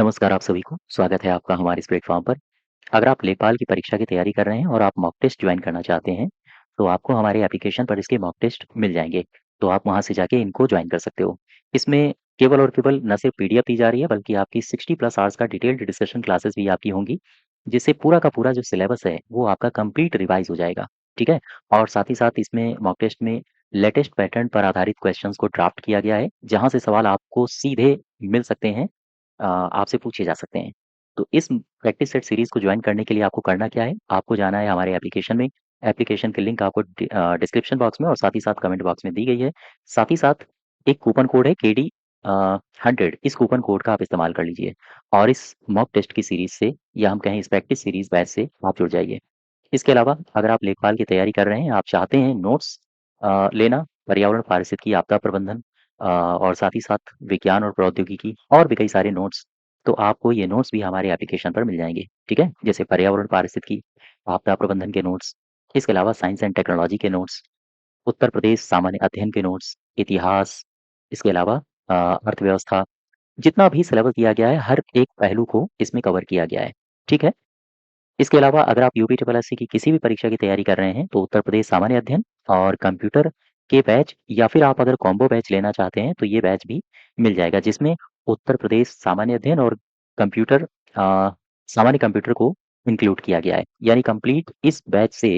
नमस्कार आप सभी को, स्वागत है आपका हमारे इस प्लेटफ़ॉर्म पर। अगर आप लेखपाल की परीक्षा की तैयारी कर रहे हैं और आप मॉक टेस्ट जॉइन करना चाहते हैं, तो आपको हमारे एप्लीकेशन पर इसके मॉक टेस्ट मिल जाएँगे। तो आप वहाँ से जाके इनको जॉइन कर सकते हो। इसमें केवल और केवल न सिर्फ पीडीएफ दी जा रही है, बल्कि आपकी 60 प्लस आवर्स का डिटेल्ड डिस्कशन क्लासेस भी आपकी होंगी, जिससे पूरा का पूरा जो सिलेबस है, वो आपका कंप्लीट रिवाइज़ हो जाएगा, ठीक है? और साथ ही साथ इसमें मॉक टेस्ट में लेटेस्ट पैटर्न पर आधारित क्वेश्चंस को ड्राफ्ट किया गया है, जहाँ से सवाल आपको सीधे मिल सकते हैं, आपसे पूछे जा सकते हैं। तो इस प्रैक्टिस सेट सीरीज़ को जॉइन करने के लिए आपको करना क्या है? आपको जाना है हमारे एप्लीकेशन में। एप्लीकेशन की लिंक आपको डिस्क्रिप्शन बॉक्स में और साथ ही साथ कमेंट बॉक्स में दी गई है। साथ ही साथ एक कूपन कोड है केडी 100, इस कूपन कोड का आप इस्तेमाल कर लीजिए और इस मॉक टेस्ट की सीरीज़ से या हम कहें इस प्रैक्टिस सीरीज़ बैच से आप जुड़ जाइए। इसके अलावा अगर आप लेखपाल की तैयारी कर रहे हैं, आप चाहते हैं नोट्स लेना, पर्यावरण, पारिस्थितिकी, आपदा प्रबंधन और साथ ही साथ विज्ञान और प्रौद्योगिकी और भी कई सारे नोट्स, तो आपको ये नोट्स भी हमारे एप्लीकेशन पर मिल जाएँगे, ठीक है? जैसे पर्यावरण, पारिस्थितिकी, आपदा प्रबंधन के नोट्स, इसके अलावा साइंस एंड टेक्नोलॉजी के नोट्स, उत्तर प्रदेश सामान्य अध्ययन के नोट्स, इतिहास, इसके अलावा अर्थव्यवस्था, जितना भी सिलेबस दिया गया है, हर एक पहलू को इसमें कवर किया गया है, ठीक है? इसके अलावा अगर आप यूपी ट्रिपल एससी की किसी भी परीक्षा की तैयारी कर रहे हैं, तो उत्तर प्रदेश सामान्य अध्ययन और कंप्यूटर के बैच या फिर आप अगर कॉम्बो बैच लेना चाहते हैं, तो ये बैच भी मिल जाएगा, जिसमें उत्तर प्रदेश सामान्य अध्ययन और कंप्यूटर सामान्य कंप्यूटर को इंक्लूड किया गया है। यानी कंप्लीट इस बैच से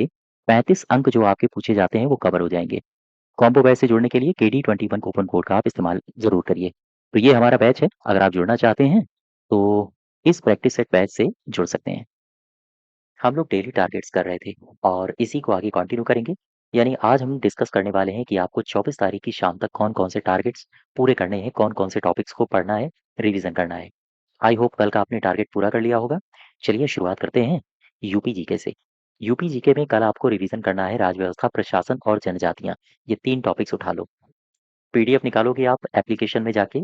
35 अंक जो आपके पूछे जाते हैं, वो कवर हो जाएँगे। कॉम्बो बैच से जुड़ने के लिए केडी 21 कूपन कोड का आप इस्तेमाल ज़रूर करिए। तो ये हमारा बैच है, अगर आप जुड़ना चाहते हैं, तो इस प्रैक्टिस सेट बैच से जुड़ सकते हैं। हम लोग डेली टारगेट्स कर रहे थे और इसी को आगे कंटिन्यू करेंगे। यानी आज हम डिस्कस करने वाले हैं कि आपको 24 तारीख की शाम तक कौन-कौन से टारगेट्स पूरे करने हैं, कौन-कौन से टॉपिक्स को पढ़ना है, रिवीजन करना है। आई होप कल का आपने टारगेट पूरा कर लिया होगा। चलिए शुरुआत करते हैं यूपी जीके से। यूपी जीके में कल आपको रिवीजन करना है राज्य व्यवस्था, प्रशासन और जनजातियाँ। ये 3 टॉपिक्स उठा लो। पीडीएफ निकालोगे आप एप्लीकेशन में जाके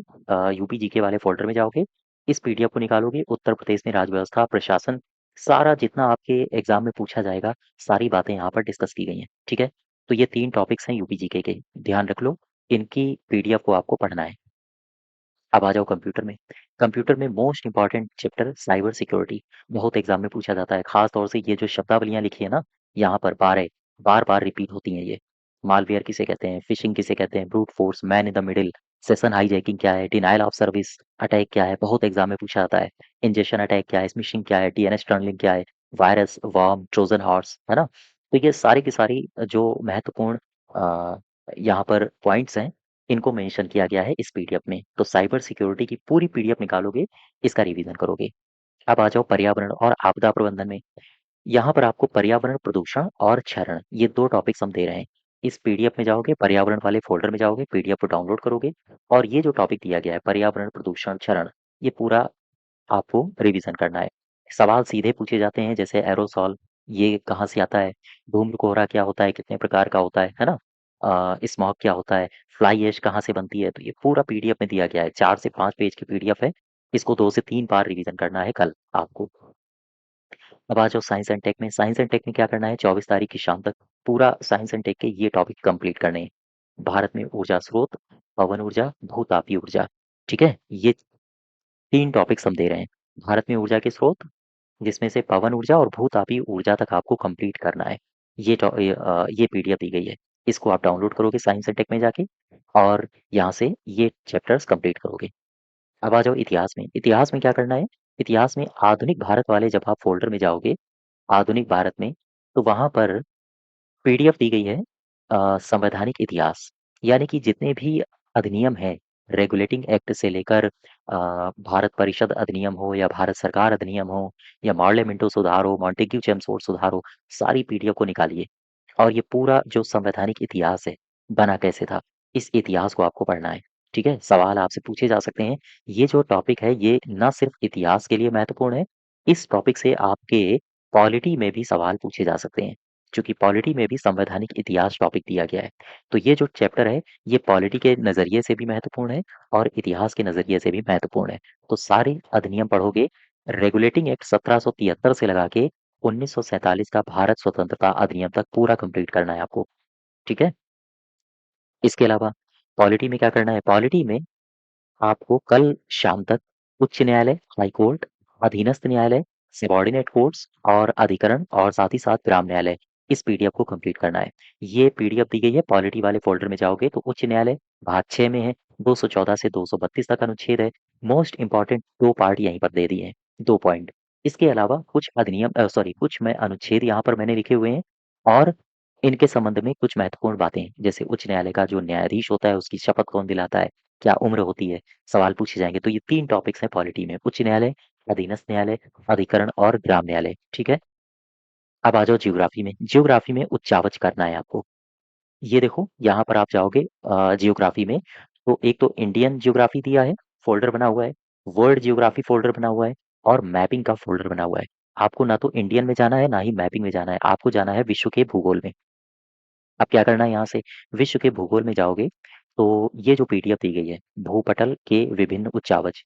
यूपी जीके वाले फ़ोल्डर में जाओगे, इस पीडीएफ को निकालोगे, उत्तर प्रदेश में राज्य व्यवस्था, प्रशासन, सारा जितना आपके एग्ज़ाम में पूछा जाएगा, सारी बातें यहाँ पर डिस्कस की गई हैं, ठीक है? तो ये 3 टॉपिक्स हैं यूपी जीके के, ध्यान रख लो, इनकी पीडीएफ को आपको पढ़ना है। अब आ जाओ कंप्यूटर में। कंप्यूटर में most important chapter cyber security, बहुत एग्ज़ाम में पूछा जाता है, ख़ास तौर से ये जो शब्दावलियाँ लिखी है ना, यहाँ पर बार-बार रिपीट होती हैं ये। मालवेयर किसे कहते हैं, फ़िशिंग किसे कहते हैं, brute force, man in the middle, session hijacking क्या है, डिनायल ऑफ सर्विस अटैक क्या है, बहुत एग्ज़ाम में पूछा जाता है। इंजेक्शन अटैक क्या है, स्मिशिंग क्या है, डीएनएस टनलिंग क्या है, वायरस, वर्म, ट्रोजन हॉर्स, है ना? तो ये सारी की सारी जो महत्वपूर्ण यहाँ पर पॉइंट्स हैं, इनको मेंशन किया गया है इस पीडीएफ में। तो साइबर सिक्योरिटी की पूरी पीडीएफ निकालोगे, इसका रिवीजन करोगे। अब आ जाओ पर्यावरण और आपदा प्रबंधन में। यहाँ पर आपको पर्यावरण प्रदूषण और क्षरण, ये 2 टॉपिक्स हम दे रहे हैं। इस पीडीएफ में जाओगे, पर्यावरण वाले फ़ोल्डर में जाओगे, पीडीएफ को डाउनलोड करोगे और ये जो टॉपिक दिया गया है पर्यावरण प्रदूषण क्षरण, ये पूरा आपको रिवीजन करना है। सवाल सीधे पूछे जाते हैं जैसे एरोसॉल ये कहाँ से आता है? धूम्र कोहरा क्या होता है? कितने प्रकार का होता है ना? स्मॉग क्या होता है? फ्लाई ऐश कहाँ से बनती है? तो ये पूरा पीडीएफ में दिया गया है। 4 से 5 पेज की पीडीएफ है। इसको 2 से 3 बार रिवीजन करना है कल आपको। अब आ जाओ साइंस एंड टेक में। साइंस एंड टेक में क्या करना है 24 तारीख की शाम तक पूरा साइंस एंड टेक के ये टॉपिक कंप्लीट करने हैं। भारत में ऊर्जा स्रोत, पवन ऊर्जा, भू-तापीय ऊर्जा, ठीक है? ये 3 टॉपिक्स हम दे रहे हैं। भारत में ऊर्जा के स्रोत, जिसमें से पवन ऊर्जा और भू-तापीय ऊर्जा तक आपको कंप्लीट करना है। ये पीडीएफ दी गई है। इसको आप डाउनलोड करोगे साइंस एंड टेक में जाके और यहाँ से ये चैप्टर्स कंप्लीट करोगे। अब आ जाओ इतिहास में। इतिहास में क्या करना है? इतिहास में आधुनिक भारत वाले जब आप फ़ोल्डर में जाओगे, आधुनिक भारत में, तो वहाँ पर पीडीएफ दी गई है संवैधानिक इतिहास। यानी कि जितने भी अधिनियम हैं, रेगुलेटिंग एक्ट से लेकर भारत परिषद अधिनियम हो या भारत सरकार अधिनियम हो या मार्लियामेंटो सुधार हो, मॉन्टेग्यू चेम्सफोर्ड सुधार हो, सारी पीडीएफ को निकालिए और ये पूरा जो संवैधानिक इतिहास है, बना कैसे था, इस इतिहास को आपको पढ़ना है, ठीक है? सवाल आपसे पूछे जा सकते हैं। ये जो टॉपिक है, ये ना सिर्फ़ इतिहास के लिए महत्वपूर्ण है, इस टॉपिक से आपके पॉलिटी में भी सवाल पूछे जा सकते हैं। चूँकि पॉलिटी में भी संवैधानिक इतिहास टॉपिक दिया गया है। तो ये जो चैप्टर है, ये पॉलिटी के नज़रिए से भी महत्वपूर्ण है और इतिहास के नज़रिए से भी महत्वपूर्ण है। तो सारे अधिनियम पढ़ोगे, रेगुलेटिंग एक्ट 1773 से लगा के 1947 का भारत स्वतंत्रता अधिनियम तक पूरा कंप्लीट करना है आपको, ठीक है? इसके अलावा पॉलिटी में क्या करना है? पॉलिटी में आपको कल शाम तक उच्च न्यायालय, हाई कोर्ट, अधीनस्थ न्यायालय, सबॉर्डिनेट कोर्ट्स और अधिकरण और साथ ही साथ ग्राम न्यायालय। इस पीडीएफ को कंप्लीट करना है। ये पीडीएफ दी गई है, पॉलिटी वाले फ़ोल्डर में जाओगे तो उच्च न्यायालय भाग 6 में है, 214 से 232 तक अनुच्छेद है। मोस्ट इम्पोर्टेंट 2 पार्ट यहीं पर दे दिए हैं, 2 पॉइंट। इसके अलावा कुछ अधिनियम सॉरी कुछ मैं अनुच्छेद यहाँ पर मैंने लिखे हुए हैं और इनके संबंध में कुछ महत्वपूर्ण बातें, जैसे उच्च न्यायालय का जो न्यायाधीश होता है उसकी शपथ कौन दिलाता है, क्या उम्र होती है, सवाल पूछे जाएँगे। तो ये 3 टॉपिक्स हैं पॉलिटी में, उच्च न्यायालय, अधीनस्थ न्यायालय, अधिकरण और ग्राम न्यायालय, ठीक है? अब आ जाओ ज्योग्राफी में। ज्योग्राफी में उच्चावच करना है आपको। ये देखो यहाँ पर आप जाओगे ज्योग्राफी में, तो एक तो इंडियन ज्योग्राफी दिया है, फ़ोल्डर बना हुआ है, वर्ल्ड ज्योग्राफी फ़ोल्डर बना हुआ है और मैपिंग का फ़ोल्डर बना हुआ है। आपको ना तो इंडियन में जाना है, ना ही मैपिंग में जाना है, आपको जाना है विश्व के भूगोल में। अब क्या करना है यहाँ से, विश्व के भूगोल में जाओगे, तो ये जो पीडीएफ दी गई है, भूपटल के विभिन्न उच्चावच,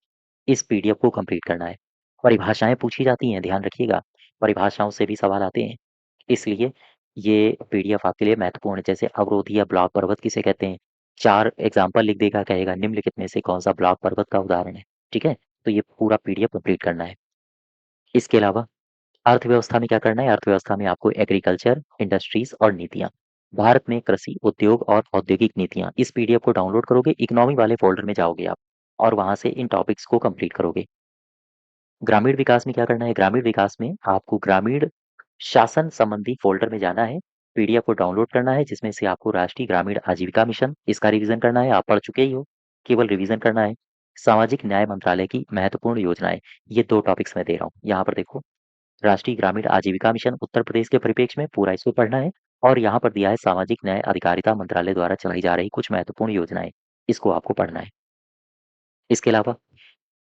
इस पीडीएफ को कंप्लीट करना है। परिभाषाएँ पूछी जाती हैं, ध्यान रखिएगा, परिभाषाओं से भी सवाल आते हैं। इसलिए ये पीडीएफ आपके लिए महत्वपूर्ण है, जैसे अवरोधी या ब्लॉक पर्वत किसे कहते हैं? 4 एग्ज़ाम्पल लिख देगा, कहेगा निम्नलिखित में से कौन-सा ब्लॉक पर्वत का उदाहरण है, ठीक है? तो ये पूरा पीडीएफ कंप्लीट करना है। इसके अलावा अर्थव्यवस्था में क्या करना है, अर्थव्यवस्था में आपको एग्रीकल्चर, इंडस्ट्रीज़ और नीतियाँ। भारत में कृषि, उद्योग और औद्योगिक नीतियाँ, इस पीडीएफ को डाउनलोड करोगे, इकोनॉमी वाले फ़ोल्डर में जाओगे आप और वहाँ से इन टॉपिक्स को कंप्लीट करोगे। ग्रामीण विकास में क्या करना है, ग्रामीण विकास में आपको ग्रामीण शासन संबंधी फ़ोल्डर में जाना है, पीडीएफ को डाउनलोड करना है जिसमें से आपको राष्ट्रीय ग्रामीण आजीविका मिशन, इसका रिवीजन करना है, आप पढ़ चुके ही हो, केवल रिवीजन करना है। सामाजिक न्याय मंत्रालय की महत्वपूर्ण योजनाएँ, ये 2 टॉपिक्स मैं दे रहा हूँ। यहाँ पर देखो, राष्ट्रीय ग्रामीण आजीविका मिशन उत्तर प्रदेश के परिप्रेक्ष्य में पूरा इसको पढ़ना है और यहाँ पर दिया है सामाजिक न्याय अधिकारिता मंत्रालय द्वारा चलाई जा रही कुछ महत्वपूर्ण योजनाएँ, इसको आपको पढ़ना है। इसके अलावा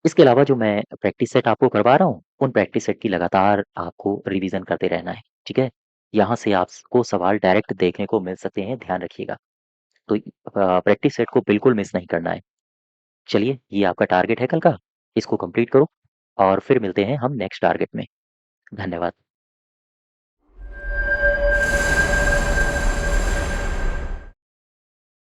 इसके अलावा जो मैं प्रैक्टिस सेट आपको करवा रहा हूँ, उन प्रैक्टिस सेट की लगातार आपको रिवीजन करते रहना है, ठीक है? यहाँ से आपको सवाल डायरेक्ट देखने को मिल सकते हैं, ध्यान रखिएगा। तो प्रैक्टिस सेट को बिल्कुल मिस नहीं करना है। चलिए, ये आपका टारगेट है कल का, इसको कंप्लीट करो और फिर मिलते हैं हम नेक्स्ट टारगेट में। धन्यवाद।